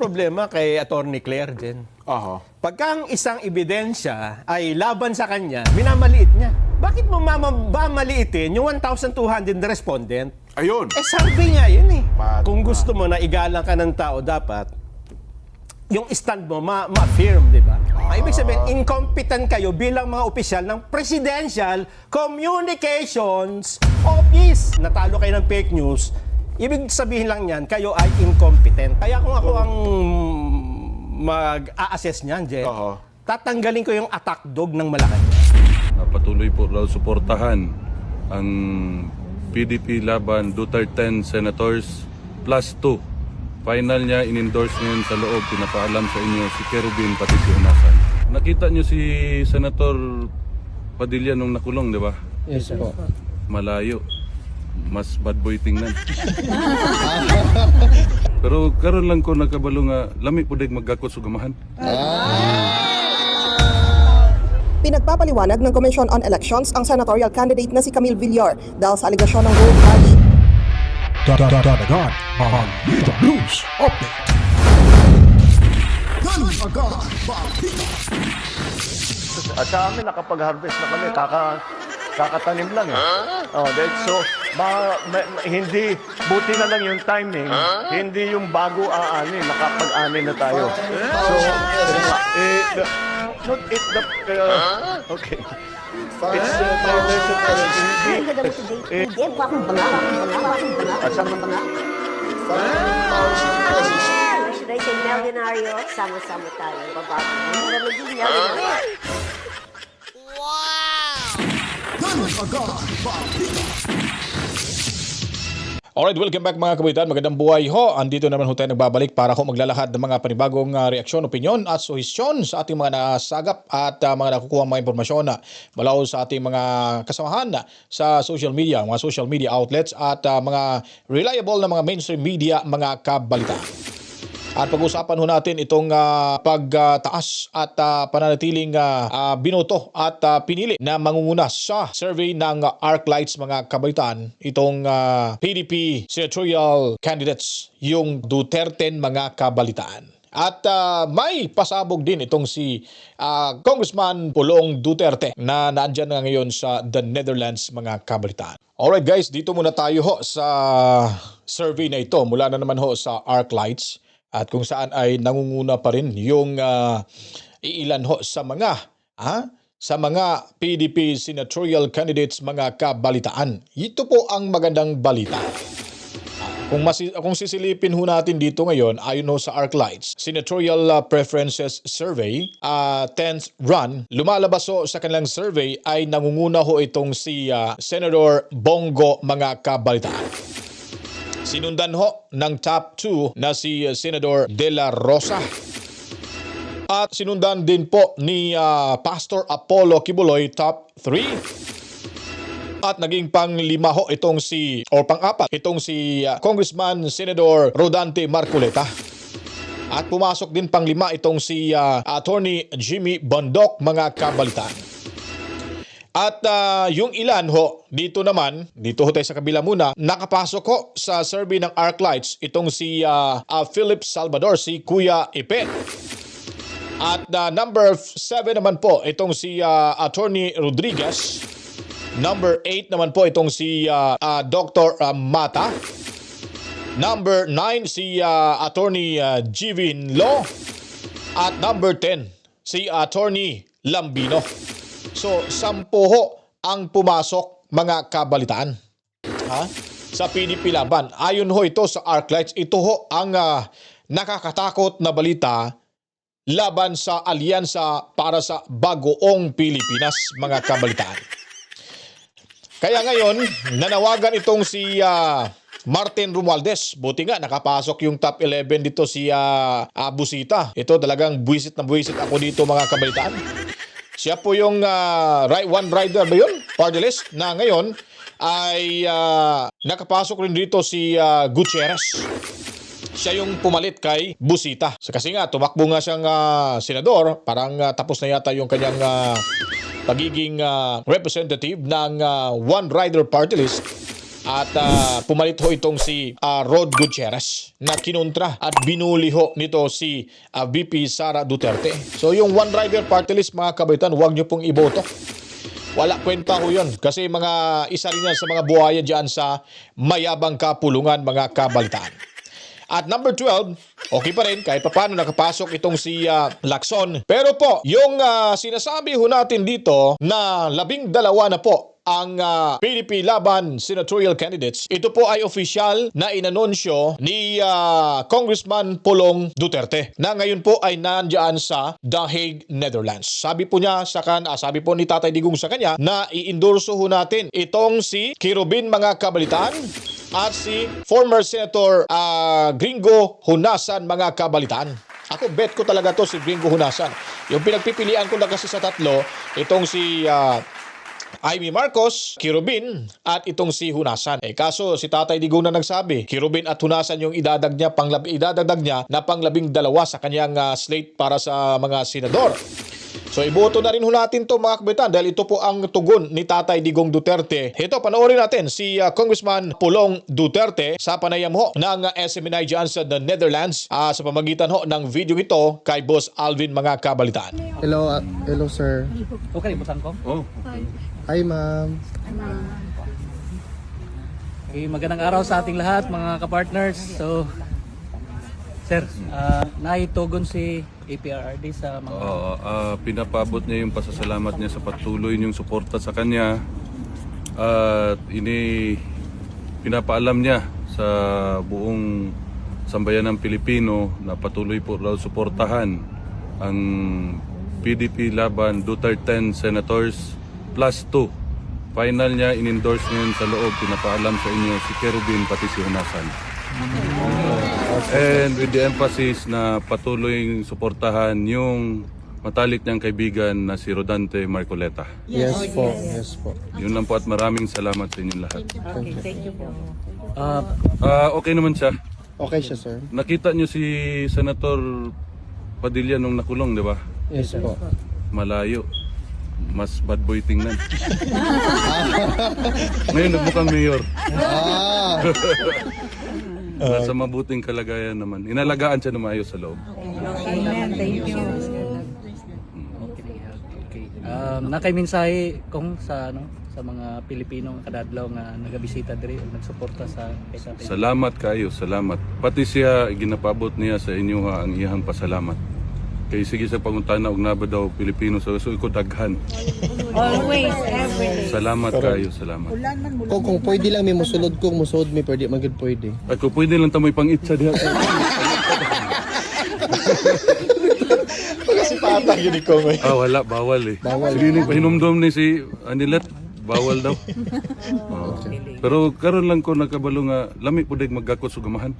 problema kay Attorney Claire din. Pagka ang isang ebidensya ay laban sa kanya, minamaliit niya. Bakit mo mamaliitin yung 1,200 respondent? Ayun. Survey nga yun eh. Pat- Kung gusto mo na igalang ka ng tao, dapat yung stand mo ma-affirm, di ba? Ang ibig sabihin, incompetent kayo bilang mga opisyal ng Presidential Communications Office. Natalo kayo ng fake news. Ibig sabihin lang yan, kayo ay incompetent. Kaya kung ako ang mag-a-assess niyan, Jen, tatanggalin ko yung attack dog ng Malacanang. Patuloy po raw suportahan ang PDP laban Duterte 10 Senators plus 2. Final niya in-endorse ngayon sa loob, pinapaalam sa inyo si Kerubin pati si Hunasan. Nakita niyo si Senator Padilla nung nakulong, di ba? Yes po. Malayo. Mas bad boy tingnan. Pero karon lang ko nakabalo nga lami po dig magkakot sugamahan. Pinagpapaliwanag ng Commission on Elections ang senatorial candidate na si Camille Villar dahil sa aligasyon ng World Party. Dadagan ang Balita News Update. At sa amin, nakapag-harvest na kami. Kakatanim lang eh. So, hindi, buti na lang yung timing. Hindi yung bago aanin, nakapag-ani na tayo. So, okay. It's Should I say Meldinario? Sama-sama tayo. Babago. Mura maging Meldinario. Alright, welcome back mga kabitan. Magandang buhay ho. Andito naman ho tayo nagbabalik para ho maglalahad ng mga panibagong reaksyon, opinyon at suhestyon sa ating mga nasagap at mga nakukuha mga impormasyon mula sa ating mga kasamahan sa social media, mga social media outlets at mga reliable na mga mainstream media, mga kabalita. At pag-usapan ho natin itong pagtaas at pananatiling binoto at pinili na mangunguna sa survey ng ArcLights mga kabaitan, itong PDP senatorial candidates, yung Duterte mga kabalitaan. At may pasabog din itong si Congressman Pulong Duterte na naandyan na ngayon sa the Netherlands mga kabalitaan. Alright guys, dito muna tayo ho sa survey na ito mula na naman ho sa ArcLights. At kung saan ay nangunguna pa rin yung iilan ho sa mga PDP senatorial candidates mga kabalitaan. Ito po ang magandang balita. Kung sisilipin ho natin dito ngayon, ayon ho sa ArcLights, Senatorial Preferences Survey, 10th run, lumalabas ho sa kanilang survey ay nangunguna ho itong si Senator Bongo mga kabalitaan. Sinundan ho ng top 2 na si Senador De La Rosa. At sinundan din po ni Pastor Apollo Kibuloy, top 3. At naging pang-5 ho itong pang-4 itong si Congressman Senador Rodante Marcoleta. At pumasok din pang-5 itong si Attorney Jimmy Bondoc mga kabalitaan. At yung ilan ho, dito ho tayo sa kabila muna, nakapasok ho sa survey ng ArcLights itong si Philip Salvador, si Kuya Ipe. At number 7 naman po itong si Attorney Rodriguez. Number 8 naman po itong si Dr. Mata. Number 9 si Attorney Jivin Lo. At number 10 si Attorney Lambino. So, 10 ho ang pumasok mga kabalitaan sa PDP laban. Ayon ho ito sa ArcLights, ito ho ang nakakatakot na balita laban sa alyansa para sa bagoong Pilipinas mga kabalitaan. Kaya ngayon, nanawagan itong si Martin Romualdez. Buti nga, nakapasok yung top 11 dito si Busita. Ito talagang buwisit na buwisit ako dito mga kabalitaan. Siya po yung one rider ba yun? Party list na ngayon ay nakapasok rin dito si Gutierrez. Siya yung pumalit kay Busita. Kasi nga, tumakbo nga siyang senador. Parang tapos na yata yung kanyang pagiging representative ng one rider party list. At pumalit ho itong si Rod Gutierrez na kinontra at binuli ho nito si VP Sara Duterte. So yung One Rider Party List, mga kabaitan, huwag nyo pong iboto. Wala kwenta ho yun kasi mga isa rin yan sa mga buhaya dyan sa mayabang kapulungan, mga kabalitaan. At number 12, okay pa rin kahit paano nakapasok itong si Lacson. Pero po, yung sinasabi ho natin dito na 12 na po ang PDP Laban senatorial candidates, ito po ay official na inanunsyo ni Congressman Pulong Duterte na ngayon po ay nandiyan sa The Hague, Netherlands. Sabi po niya sabi po ni Tatay Digong sa kanya na i-endorso ho natin itong si Kirubin, mga kabalitaan, at si former Senator Gringo Hunasan, mga kabalitaan. Ako bet ko talaga to si Gringo Hunasan. Yung pinagpipilian ko na kasi sa tatlo, itong si Amy Marcos, Kirubin, at itong si Hunasan. Kaso si Tatay Digong na nagsabi, Kirubin at Hunasan yung idadagdag niya na pang-12 sa kanyang slate para sa mga senador. So iboto na rin ho natin to, mga kabitan, dahil ito po ang tugon ni Tatay Digong Duterte. Ito, panoorin natin si Congressman Pulong Duterte sa panayam ho ng SMNI dyan sa the Netherlands sa pamagitan ho ng video ito kay Boss Alvin, mga kabalitaan. Hello, hello sir. Okay, butang ko. Oh. Hi ma'am. Okay, magandang araw sa ating lahat, mga kapartners. So, sir, naitugon si APRRD sa mga... Pinapabot niya yung pasasalamat niya sa patuloy niyong suporta sa kanya at pinapaalam niya sa buong sambayan ng Pilipino na patuloy po raw suportahan ang PDP Laban Duterte 10 Senators plus 2. Final niya, in-endorse ngayon sa loob, pinapaalam sa inyo si Kerubin pati si Hunasan. And with the emphasis na patuloy suportahan yung matalik niyang kaibigan na si Rodante Marcoleta. Yes po, yes po. Yun lang po at maraming salamat sa inyong lahat. Okay, thank you po. Okay naman siya. Okay siya sir. Nakita niyo si Senator Padilla nung nakulong, di ba? Yes po. Malayo. Mas bad boy tingnan. Ngayon nagbukang mayor. Nasa mabuting kalagayan naman. Inalagaan siya na maayos sa loob. Amen, thank you. Okay. Nakaimensahe kung sa mga Pilipino kadadlaw nga nagabisita diri ug nagsuporta sa kaysa. Salamat kayo, salamat. Pati siya, ginapabot niya sa inyo ang iyang pasalamat. Kay sige sa pangutana og naba daw Pilipino sa so ko daghan. Always, everyday. Salamat kayo, salamat. Kung pwede lang may musulod kong musod may pwede magid pwede. At kung pwede lang tamoy pang-itsa diha. Kasi patay yun ikaw, may. Wala, bawal eh. Sige ni pahinumdom ni si Anilet, bawal daw. Pero karon lang ko nakabalo nga lami pud magakot sa gamahan.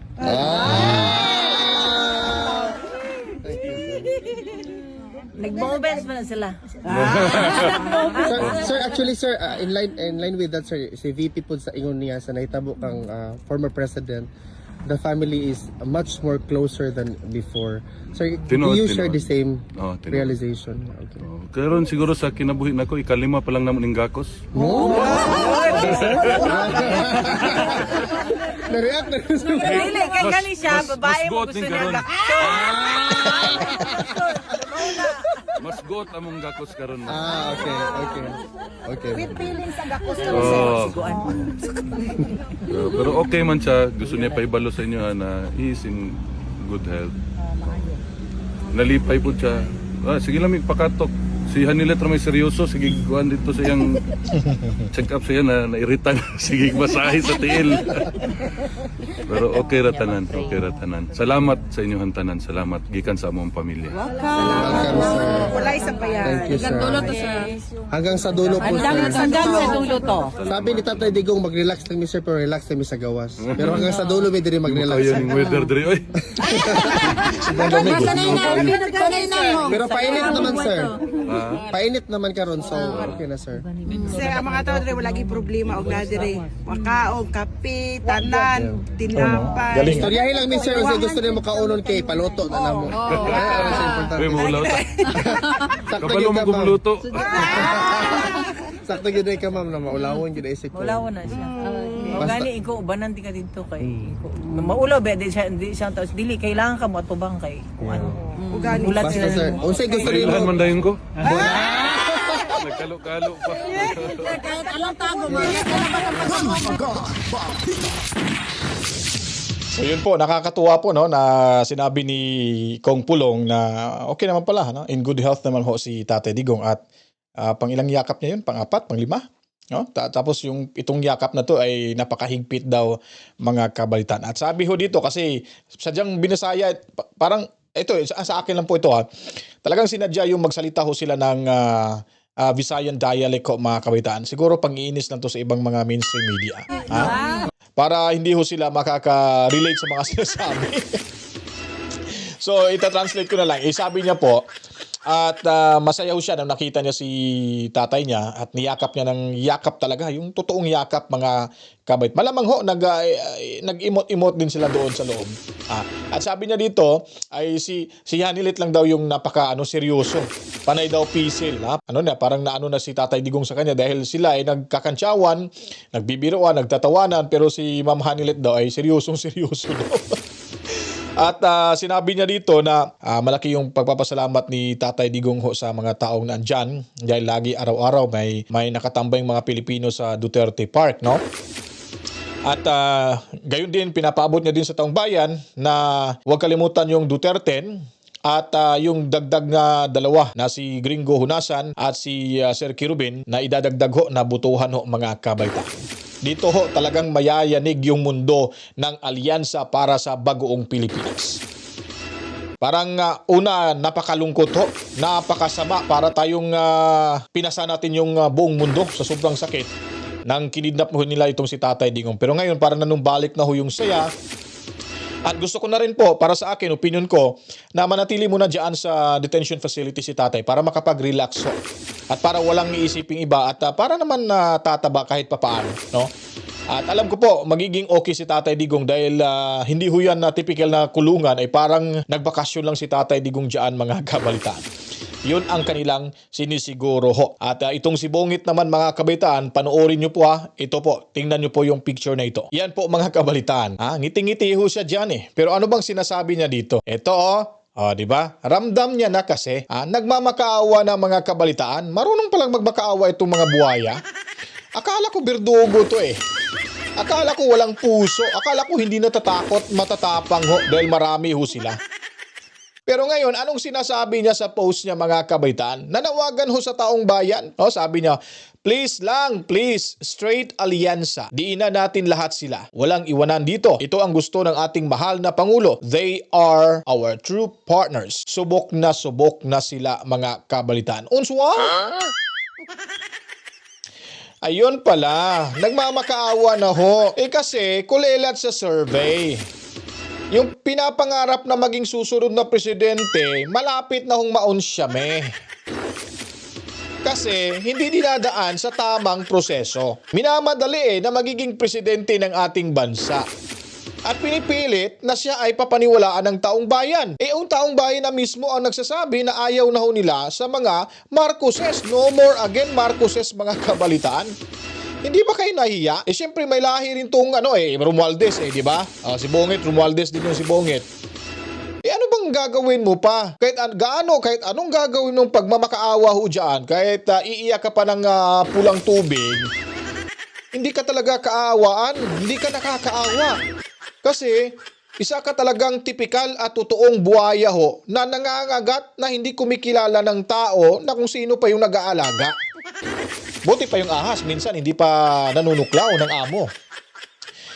Nag-moments pa na sila. Sir, actually sir, in line with that sir, si VP po sa ingon niya sa nahitabo kang former president, the family is much more closer than before. Sir, do you share the same realization? Okay. Karon siguro sa kinabuhi nako ikalima pa lang namon ning gakos. Na-react na rin sir. Dili, kay gani siya, babae mo gusto niya. Mas got among gakos karon. Okay. With feelings sa gakos Pero okay man siya, gusto niya paibalo sa inyo na he is in good health. Nalipay po siya. Sige lang pakatok. Si Hanilet may seryoso, sige kuhan dito sa iyang check up siya na nairitan. Sige masahe sa tiil. Pero okay ratanan, okay ratanan. Salamat sa inyong tanan, salamat gikan sa among pamilya. Wala isang bayan. Thank you sir. Hanggang sa dulo po sir. Hanggang sa dulo to. Sabi ni Tatay Digong mag-relax lang mi sir pero relax lang mi sa gawas. Pero hanggang sa dulo may diri mag-relax. Ayun yung weather diri oy. Pero painit naman sir. Painit naman karon so okay na sir. Sir, ang mga tao diri wala gi problema og na diri. Makaog, kape, tanan, tinapay. Istoryahin lang mi sir kasi gusto niya makaunon kay paluto na namo. Uy, maulaw ta. Kabalo mo kumluto. Sakto gyud ka ma'am na maulawon gyud isip ko. Wala na siya. Basta- gani iko ubanan ti ka dito kay maulo ba di siya taos dili kailangan ka mo atubang kay kuan. Ugani. Bulat Basta sila. sir, unsay gusto Kailan nimo? man dayon ko? Nagkalo-kalo pa. So yun po, nakakatuwa po no na sinabi ni Kong Pulong na okay naman pala no, in good health naman ho si Tatay Digong at pang ilang yakap niya yun, pang-4, pang-5. No? Tapos yung itong yakap na to ay napakahigpit daw mga kabalitan. At sabi ho dito kasi sadyang binasaya parang ito sa akin lang po ito Talagang sinadya yung magsalita ho sila ng Visayan dialect ko mga kabalitaan. Siguro pang-iinis lang to sa ibang mga mainstream media. Para hindi ho sila makaka-relate sa mga sinasabi. So, ita-translate ko na lang. Sabi niya po, at masaya ho siya nang nakita niya si tatay niya at niyakap niya ng yakap talaga. Yung totoong yakap mga kabait. Malamang ho, nag-imot-imot din sila doon sa loob. At sabi niya dito, ay si Hanilit lang daw yung seryoso. Panay daw pisil. Parang naano na si Tatay Digong sa kanya dahil sila ay nagkakantsawan, nagbibiroan, nagtatawanan, pero si Ma'am Hanilit daw ay seryosong-seryoso daw. At sinabi niya dito na malaki yung pagpapasalamat ni Tatay Digong ho sa mga taong nandyan dahil lagi araw-araw may nakatambayng mga Pilipino sa Duterte Park, no? At gayon din pinapaabot niya din sa taong bayan na huwag kalimutan yung Duterte at yung dagdag na dalawa na si Gringo Hunasan at si Sir Kirubin na idadagdag ho na butuhan ho mga kabaitan. Dito ho talagang mayayanig yung mundo ng alyansa para sa bagoong Pilipinas. Parang una napakalungkot ho, napakasama para tayong pinasa natin yung buong mundo sa sobrang sakit nang kinidnap ho nila itong si Tatay Digong. Pero ngayon parang nanumbalik na ho yung saya. At gusto ko na rin po, para sa akin, opinion ko, na manatili muna dyan sa detention facility si Tatay para makapag-relax ho. At para walang iisiping iba at para naman tataba kahit papaano, no? At alam ko po, magiging okay si Tatay Digong dahil hindi ho yan na typical na kulungan, ay parang nagbakasyon lang si Tatay Digong dyan mga kabalitaan. Yun ang kanilang sinisiguro ho. At itong si Bongit naman mga kabalitaan, panoorin nyo po Ito po, tingnan nyo po yung picture na ito. Yan po mga kabalitaan. Ngiti-ngiti ho siya dyan Pero ano bang sinasabi niya dito? Ito di ba? Ramdam niya na kasi nagmamakaawa na mga kabalitaan. Marunong palang magmakaawa itong mga buhaya. Akala ko birdugo to Akala ko walang puso. Akala ko hindi natatakot, matatapang ho dahil marami ho sila. Pero ngayon, anong sinasabi niya sa post niya mga kabaitan? Nanawagan ho sa taong bayan. Sabi niya, please lang, please, straight alyansa. Diina natin lahat sila. Walang iwanan dito. Ito ang gusto ng ating mahal na Pangulo. They are our true partners. Subok na sila mga kabalitan. Unswa? Ayun pala, nagmamakaawa na ho. Kasi kulelat sa survey. Yung pinapangarap na maging susunod na presidente, malapit na hong maunsyame. Kasi hindi dinadaan sa tamang proseso. Minamadali na magiging presidente ng ating bansa. At pinipilit na siya ay papaniwalaan ng taong bayan. Ang taong bayan na mismo ang nagsasabi na ayaw na ho nila sa mga Marcoses. No more again Marcoses mga kabalitaan. Hindi ba kayo nahiya? Siyempre may lahi rin tong Romualdez di ba? Si Bongit, Romualdez din yung si Bongit. Ano bang gagawin mo pa? Kahit anong gagawin mong pagmamakaawa ho dyan, kahit iiyak ka pa ng pulang tubig, hindi ka talaga kaawaan, hindi ka nakakaawa. Kasi isa ka talagang tipikal at totoong buhaya ho na nangangagat na hindi kumikilala ng tao na kung sino pa yung nag-aalaga. Buti pa yung ahas, minsan hindi pa nanunuklaw ng amo.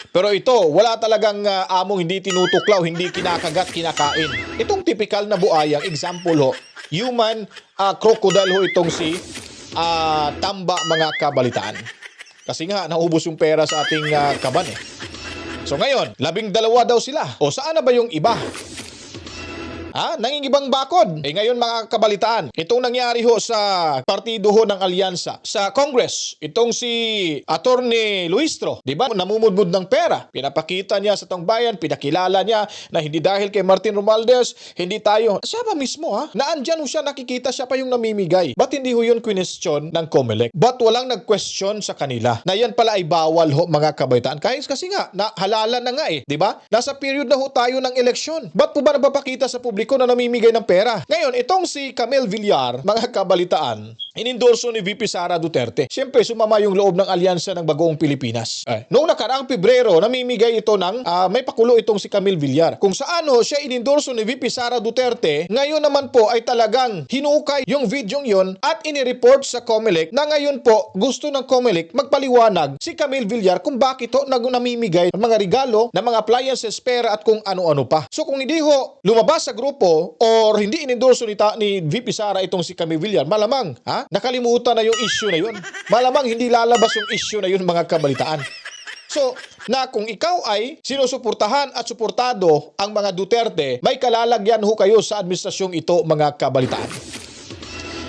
Pero ito, wala talagang among hindi tinutuklaw, hindi kinakagat, kinakain. Itong typical na buhayang, example ho, human crocodile ho itong si Tamba mga kabalitaan. Kasi nga, naubos yung pera sa ating kaban So ngayon, 12 daw sila. Saan na ba yung iba? Nangingibang bakod. Ngayon mga kabalitaan, itong nangyari ho sa partido ho ng Alyansa sa Congress, itong si Attorney Luistro, di ba? Namumudmud ng pera. Pinapakita niya sa taong bayan, pinakilala niya na hindi dahil kay Martin Romualdez, hindi tayo. Siya ba mismo naandyan ho siya, nakikita siya pa yung namimigay. Ba't hindi ho yun question ng COMELEC? Ba't walang nag-question sa kanila na yan pala ay bawal ho mga kabaitaan? Kasi nga, halalan na nga di ba? Nasa period na ho tayo ng eleksyon. Ba't po ba nagpapakita sa publiko na namimigay ng pera? Ngayon, itong si Camille Villar, mga kabalitaan, inendorso ni VP Sara Duterte. Siyempre, sumama yung loob ng Alyansa ng Bagoong Pilipinas. Noong nakaraang Pebrero, namimigay ito ng may pakulo itong si Camille Villar. Kung saan siya inendorso ni VP Sara Duterte, ngayon naman po ay talagang hinukay yung video yon at inireport sa COMELEC na ngayon po gusto ng COMELEC magpaliwanag si Camille Villar kung bakit namimigay ng mga regalo, ng mga appliances, pera at kung ano-ano pa. So kung hindi ho lumabas sa grupo or hindi inendorso ni VP Sara itong si Camille Villar, malamang nakalimutan na yung issue na yun. Malamang hindi lalabas yung issue na yun mga kabalitaan. So, na kung ikaw ay sinusuportahan at suportado ang mga Duterte, may kalalagyan ho kayo sa administrasyong ito mga kabalitaan.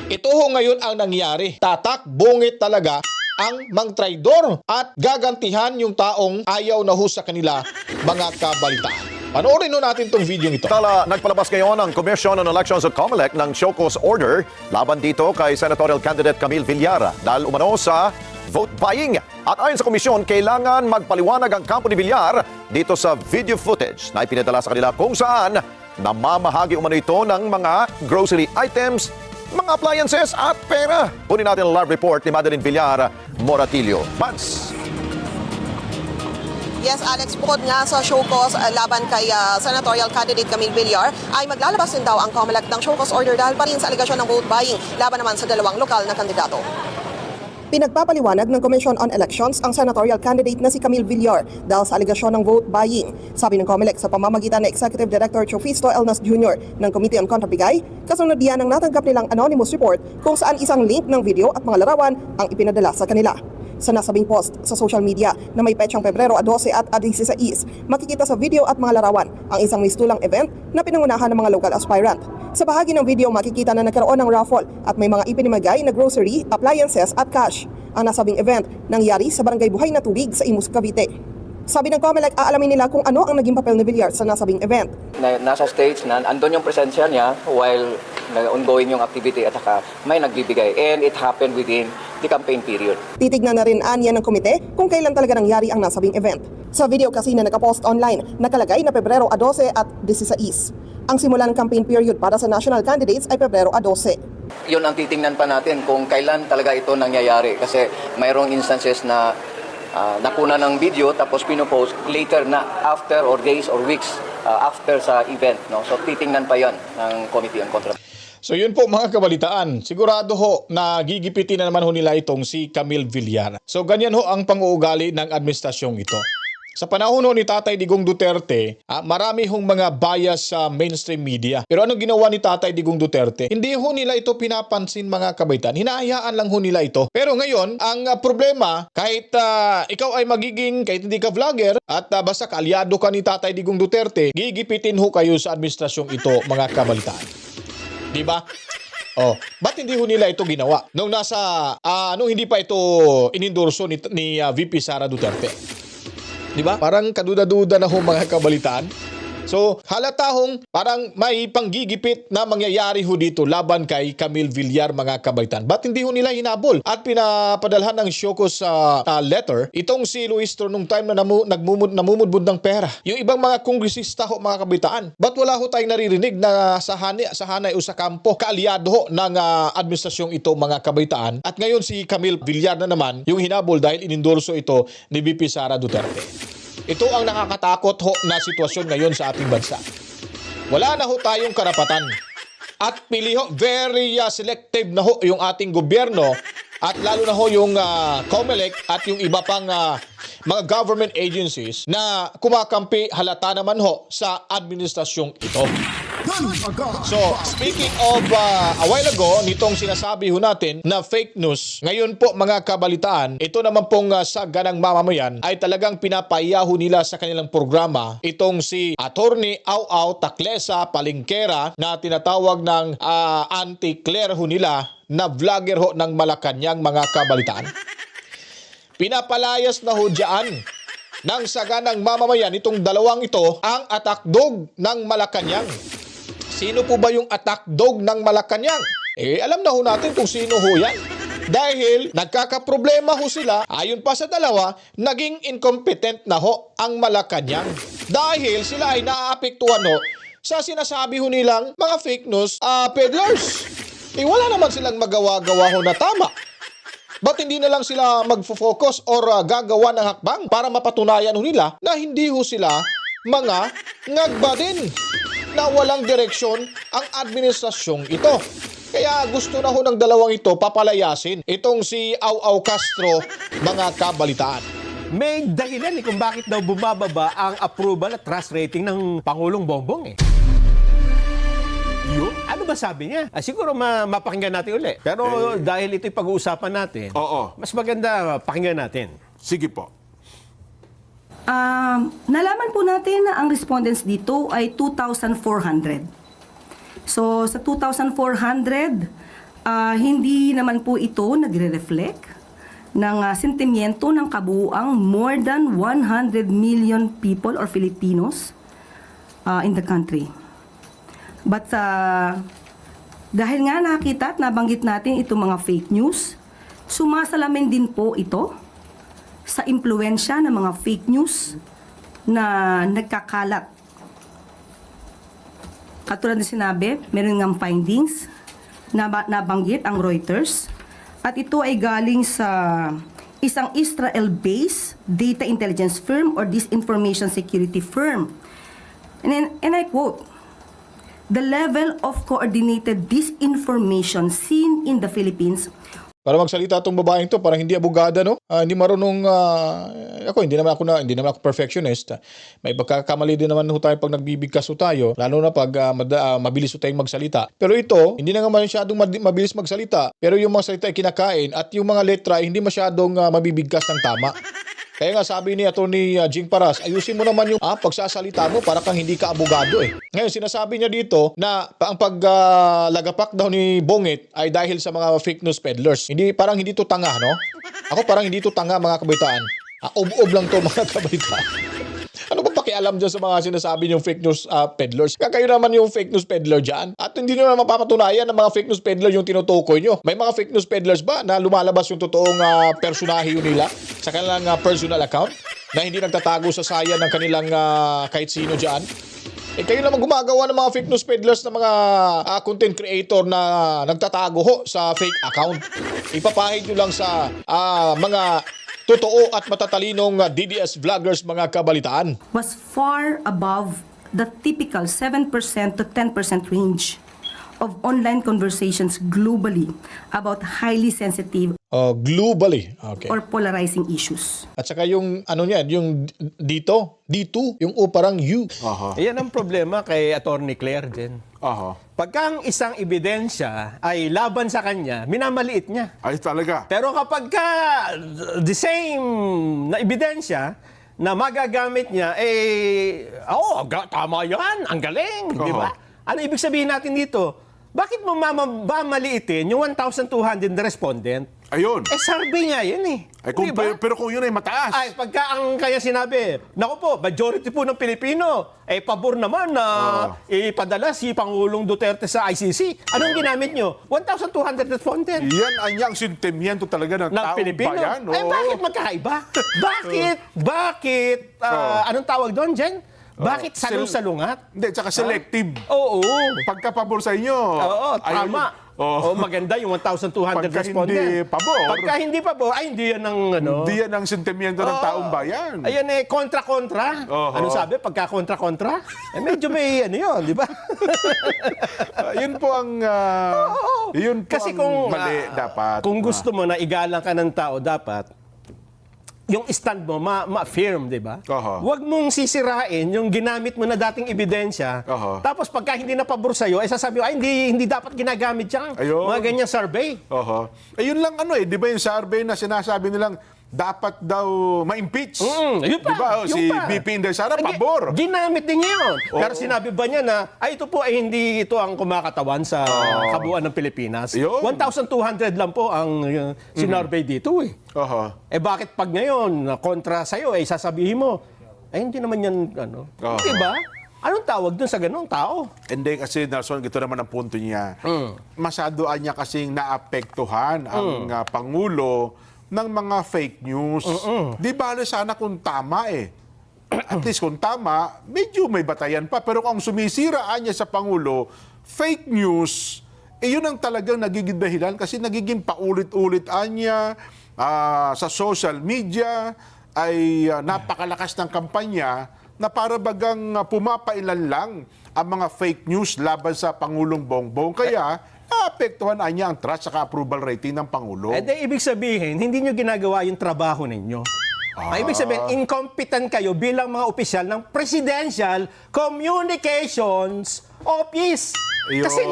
Ito ho ngayon ang nangyari. Tatak, bungit talaga ang mang traidor at gagantihan yung taong ayaw na ho sa kanila mga kabalitaan. Panoorin ho natin tong video ito. Nagpalabas ngayon ang Commission on Elections at COMELEC ng show cause order laban dito kay senatorial candidate Camille Villar dahil umano sa vote buying. At ayon sa komisyon, kailangan magpaliwanag ang kampo ni Villar dito sa video footage na ipinadala sa kanila kung saan namamahagi umano ito ng mga grocery items, mga appliances at pera. Kunin natin ang live report ni Madeline Villar Moratillo. Mads. Yes, Alex, bukod nga sa show cause laban kay senatorial candidate Camille Villar, ay maglalabas din daw ang COMELEC ng show cause order dahil pa rin sa aligasyon ng vote buying laban naman sa dalawang lokal na kandidato. Pinagpapaliwanag ng Commission on Elections ang senatorial candidate na si Camille Villar dahil sa aligasyon ng vote buying. Sabi ng COMELEC sa pamamagitan ng Executive Director Chofisto Elnas Jr. ng Committee on Contrabigay, kasunod yan ang natanggap nilang anonymous report kung saan isang link ng video at mga larawan ang ipinadala sa kanila. Sa nasabing post sa social media na may petsang Pebrero 12 at 16, makikita sa video at mga larawan ang isang mistulang event na pinangunahan ng mga local aspirant. Sa bahagi ng video, makikita na nagkaroon ng raffle at may mga ipinamigay na grocery, appliances at cash. Ang nasabing event nangyari sa Barangay Buhay na Tubig sa Imus, Cavite. Sabi ng COMELEC, aalamin nila kung ano ang naging papel ni Villar sa nasabing event. Nasa stage na andun yung presensya niya while ongoing yung activity at saka may nagbibigay, and it happened within the campaign period. Titignan na rin anya ng komite kung kailan talaga nangyari ang nasabing event. Sa video kasi na nakapost online, nakalagay na Pebrero 12 at 16. Ang simula ng campaign period para sa national candidates ay Pebrero 12. Yun ang titingnan pa natin kung kailan talaga ito nangyayari kasi mayroong instances na nakuna ng video tapos pinopost later na after or days or weeks after sa event. No? So titingnan pa yan ng Committee on Contrabigay. So yun po mga kabalitaan, sigurado ho na gigipitin na naman ho nila itong si Camille Villar. So ganyan ho ang pang-uugali ng administrasyong ito. Sa panahon ho ni Tatay Digong Duterte, marami hong mga bias sa mainstream media. Pero anong ginawa ni Tatay Digong Duterte? Hindi ho nila ito pinapansin mga kabaitan. Hinahayaan lang ho nila ito. Pero ngayon, ang problema, kahit ikaw ay kahit hindi ka vlogger, at basta kaalyado ka ni Tatay Digong Duterte, gigipitin ho kayo sa administrasyong ito mga kabalitaan. Diba? Ba't hindi ho nila ito ginawa? Nung nung hindi pa ito inendorso ni VP Sara Duterte. Diba? Parang kaduda-duda na ho mga kabalitaan. So, halata hong parang may panggigipit na mangyayari ho dito laban kay Camille Villar mga kabaitan. Ba't hindi ho nila hinabol? At pinapadalhan ng Shokos letter, itong si Luistro nung time na namumudbud ng pera. Yung ibang mga kongresista ho mga kabaitaan. Ba't wala ho tayong naririnig na sa hanay o sa kampo kaalyado ho ng administrasyong ito mga kabaitaan? At ngayon si Camille Villar na naman yung hinabol dahil inendorso ito ni VP Sara Duterte. Ito ang nakakatakot ho na sitwasyon ngayon sa ating bansa. Wala na ho tayong karapatan. At pili ho, very selective na ho yung ating gobyerno at lalo na ho yung COMELEC at yung iba pang mga government agencies na kumakampi halata naman ho sa administrasyong ito. Dagdagan agad. So, speaking of a while ago, nitong sinasabi ho natin na fake news, ngayon po mga kabalitaan, ito naman pong sa ganang mamamayan ay talagang pinapaiyaho nila sa kanilang programa itong si Attorney Au Taclesa Palingkera na tinatawag ng anti-Claire ho nila na vlogger ho ng Malacanang mga kabalitaan. Pinapalayas na ho dyan ng saganang mamamayan itong dalawang ito ang attack dog ng Malacanang. Sino po ba yung attack dog ng Malacanang? Alam na ho natin kung sino ho yan. Dahil nagkakaproblema ho sila, ayon pa sa dalawa, naging incompetent na ho ang Malacanang. Dahil sila ay naaapektuhan ho sa sinasabi ho nilang mga fake news peddlers. Wala naman silang magawa-gawa ho na tama. Ba't hindi na lang sila magfo-focus or gagawa ng hakbang para mapatunayan ho nila na hindi ho sila mga ngagbadin na walang direksyon ang administrasyong ito. Kaya gusto na ho ng dalawang ito papalayasin itong si Au Castro mga kabalitaan. May dahilan kung bakit daw bumababa ang approval at trust rating ng Pangulong Bongbong Yun? Ano ba sabi niya? Siguro mapakinggan natin uli. Pero dahil ito'y pag-uusapan natin, mas maganda pakinggan natin. Sige po. Nalaman po natin na ang respondents dito ay 2,400. So, sa 2,400, hindi naman po ito nagre-reflect ng sentimiento ng kabuuang more than 100 million people or Filipinos in the country. But dahil nga nakita at nabanggit natin itong mga fake news, sumasalamin din po ito sa impluensya ng mga fake news na nagkakalat. Katulad na sinabi, meron ng findings na nabanggit ang Reuters at ito ay galing sa isang Israel-based data intelligence firm or disinformation security firm. And I quote, "The level of coordinated disinformation seen in the Philippines." Para magsalita itong babaeng to, parang hindi abogada, no? Hindi marunong, hindi naman ako perfectionist. May pagkakamali din naman ho tayo pag nagbibigkas ho tayo, lalo na pag mabilis ho tayong magsalita. Pero ito, hindi na nga masyadong mabilis magsalita, pero yung mga salita ay kinakain at yung mga letra ay hindi masyadong mabibigkas ng tama. Kaya nga sabi ni Atty. Jing Paras, ayusin mo naman yung pagsasalita mo para kang hindi ka abogado Ngayon sinasabi niya dito na ang paglagapak daw ni Bongit ay dahil sa mga fake news peddlers. Parang hindi to tanga, no? Ako parang hindi to tanga mga kabaitaan. Ob-ob lang to mga kabaitaan. Ano ba pakialam dyan sa mga sinasabi niyong fake news peddlers? Kayo naman yung fake news peddler dyan. At hindi nyo naman mapapatunayan na mga fake news peddler yung tinutukoy nyo. May mga fake news peddlers ba na lumalabas yung totoong personahe nila sa kanilang personal account na hindi nagtatago sa saya ng kanilang kahit sino dyan? Kayo naman gumagawa ng mga fake news peddlers na mga content creator na nagtatago ho sa fake account. Ipapahid nyo lang sa mga totoo at matatalinong DDS vloggers mga kabalitaan. Was far above the typical 7% to 10% range of online conversations globally about highly sensitive Globally. Okay. or polarizing issues. At saka yung yung dito, yung O parang U. Ayan ang problema kay Attorney Claire din. Pagka ang isang ebidensya ay laban sa kanya, minamaliit niya. Ay talaga. Pero kapag the same na ebidensya na magagamit niya, tama yan, ang galing, di ba? Ano ibig sabihin natin dito? Bakit mo mamaliitin yung 1,200 na respondent? Ayun. Survey nga yun diba? Pero kung yun ay mataas. Pagka ang kanya sinabi, naku po, majority po ng Pilipino, pabor naman na ipadala si Pangulong Duterte sa ICC. Anong ginamit nyo? 1,200 respondent. Yan ang yang sentimiento talaga ng taong Pilipino. bayan. Bakit magkaiba? Bakit? Anong tawag doon, Jen? Bakit salungat? Hindi, tsaka selective. Oo. Pagka-pabor sa inyo. Oo, tama. Maganda yung 1,200 respondent. Pagka hindi pabor, hindi yan ang Hindi yan ang sentimiento ng taong bayan. Ayan kontra-kontra. Ano sabi? Pagka kontra-kontra? Medyo may yun, di ba? Yun po ang Kasi kung mali dapat. Kung gusto mo na igalang ka ng tao, dapat yung stand mo ma-firm, di ba? Aha. Huwag mong sisirain yung ginamit mo na dating ebidensya. Aha. Tapos pagka hindi na pabor sa'yo, ay sasabi mo, ay hindi dapat ginagamit yan. Ayun. Mga ganyang survey. Oho. Yun lang di ba yung survey na sinasabi nilang dapat daw ma-impeach? Yun pa, Di ba? yun Si pa. BP Inday Sara, pabor. Ginamit din niya yun. Oo. Pero sinabi ba niya na, ay ito po ay hindi ito ang kumakatawan sa kabuuan ng Pilipinas. Yun. 1,200 lang po ang sinurvey dito eh. Oho. Bakit pag ngayon, kontra sa'yo, sasabihin mo, hindi naman yan, Oo. Diba? Anong tawag dun sa ganong tao? Hindi kasi, Nelson, ito naman ang punto niya. Masyadaan niya kasing naapektuhan ang Pangulo ng mga fake news. Di bale sana kung tama At least kung tama, medyo may batayan pa. Pero kung sumisiraan niya sa Pangulo, fake news, yun ang talagang nagiging dahilan kasi nagiging paulit-ulit niya sa social media ay napakalakas ng kampanya na para bagang pumapailan lang ang mga fake news laban sa Pangulong Bongbong. Kaya, naapektuhan niya ang trust sa approval rating ng Pangulo. Ibig sabihin, hindi nyo ginagawa yung trabaho ninyo. Ibig sabihin, incompetent kayo bilang mga opisyal ng Presidential Communications Office. Ayun. Kasi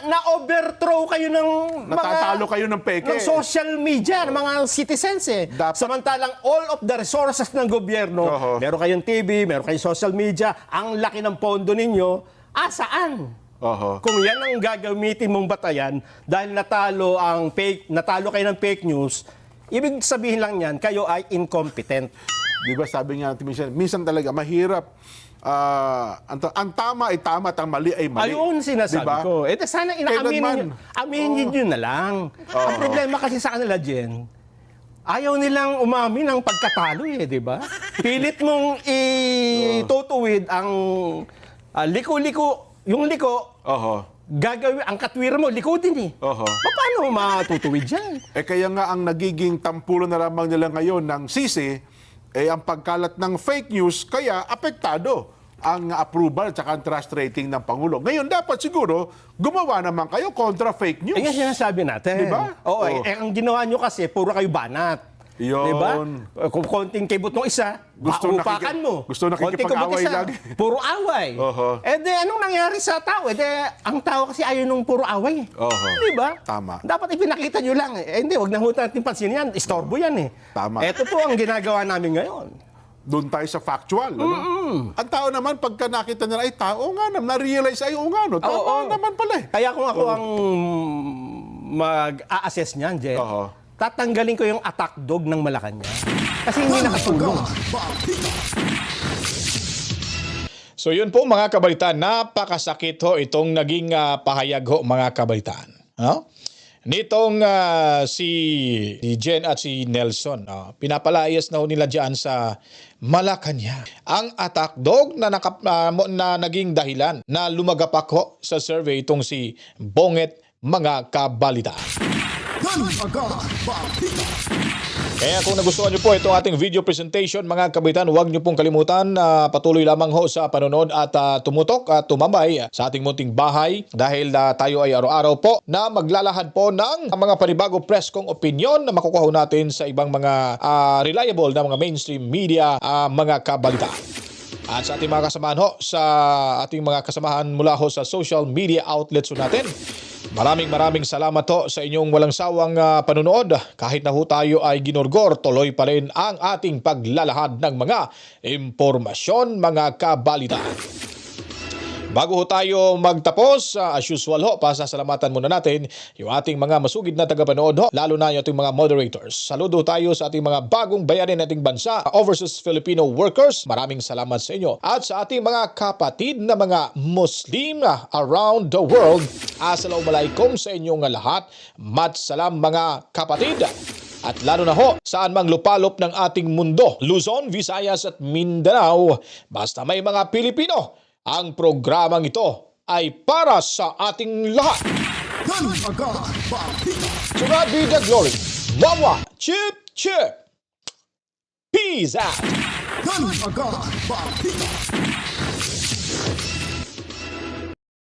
na-overthrow kayo ng Natatalo kayo ng peke. ng social media, ng mga citizens Samantalang all of the resources ng gobyerno, Oho. meron kayong TV, meron kayong social media, ang laki ng pondo ninyo, saan? Oho. Kung yan ang gagamitin mong batayan dahil natalo kayo ng fake news, ibig sabihin lang yan, kayo ay incompetent. Di ba sabi nga natin minsan talaga mahirap. Ang tama ay tama at ang mali ay mali. Ayun sinasabi Diba? ko. Sana Kailanman. aminin nyo na lang. Ang problema kasi sa kanila, Jen, ayaw nilang umamin ng pagkatalo di ba? Pilit mong itutuwid ang liko-liko, yung liko, gagawin, ang katwira mo, liko din Oho. Paano matutuwid yan? Kaya nga ang nagiging tampulo na lamang nila ngayon ng sisi, ang pagkalat ng fake news, kaya apektado ang approval at ang trust rating ng Pangulo. Ngayon, dapat siguro, gumawa naman kayo kontra fake news. Yan sinasabi natin. Diba? Oo, ang ginawa nyo kasi, puro kayo banat. Yun. Diba? Kung konting kibot ng isa, paupakan mo. gusto Konting kibot nakikipag-away isa, lagi. puro away. Oho. Anong nangyari sa tao? Ang tao kasi ayaw nung puro away. Oho. Diba? Tama. Dapat ipinakita nyo lang. Hindi, wag na natin pansin yan. Istorbo yan Tama. Ito po ang ginagawa namin ngayon. Doon tayo sa factual. Ang tao naman, pagka nakita nila, ay tao nga naman, na-realize, ay nga, tama naman pala Kaya kung ako ang mag-a-assess niyan, Jen, tatanggalin ko yung attack dog ng Malacanang. Kasi hindi nakatulong. So yun po mga kabalitan, napakasakit itong naging pahayag mga kabalitan. Nitong si Jen at si Nelson, pinapalayas na nila dyan sa Malacanang. Ang attack dog na naging dahilan na lumagapak sa survey itong si Bonget mga kabalitan. Kaya kung nagustuhan nyo po itong ating video presentation mga kabalitan, huwag nyo pong kalimutan patuloy lamang sa panonood at tumutok at tumambay sa ating munting bahay dahil tayo ay araw-araw po na maglalahad po ng mga panibago press kong opinion na makukuha natin sa ibang mga reliable na mga mainstream media mga kabalitan. At sa ating mga kasamahan sa ating mga kasamahan mula sa social media outlets natin, maraming salamat sa inyong walang sawang panunood. Kahit na tayo ay ginorgor, tuloy pa rin ang ating paglalahad ng mga impormasyon, mga kabalitan. Bago tayo magtapos, as usual pasasalamatan muna natin yung ating mga masugid na tagapanood lalo na yung ating mga moderators. Saludo tayo sa ating mga bagong bayarin nating bansa, overseas Filipino workers. Maraming salamat sa inyo. At sa ating mga kapatid na mga Muslim around the world, assalamualaikum sa inyong lahat. Mat salam mga kapatid. At lalo na saan mang lupalop ng ating mundo, Luzon, Visayas at Mindanao, basta may mga Pilipino, ang programang ito ay para sa ating lahat. To God be the glory. Wawa, chip, chip. Peace out.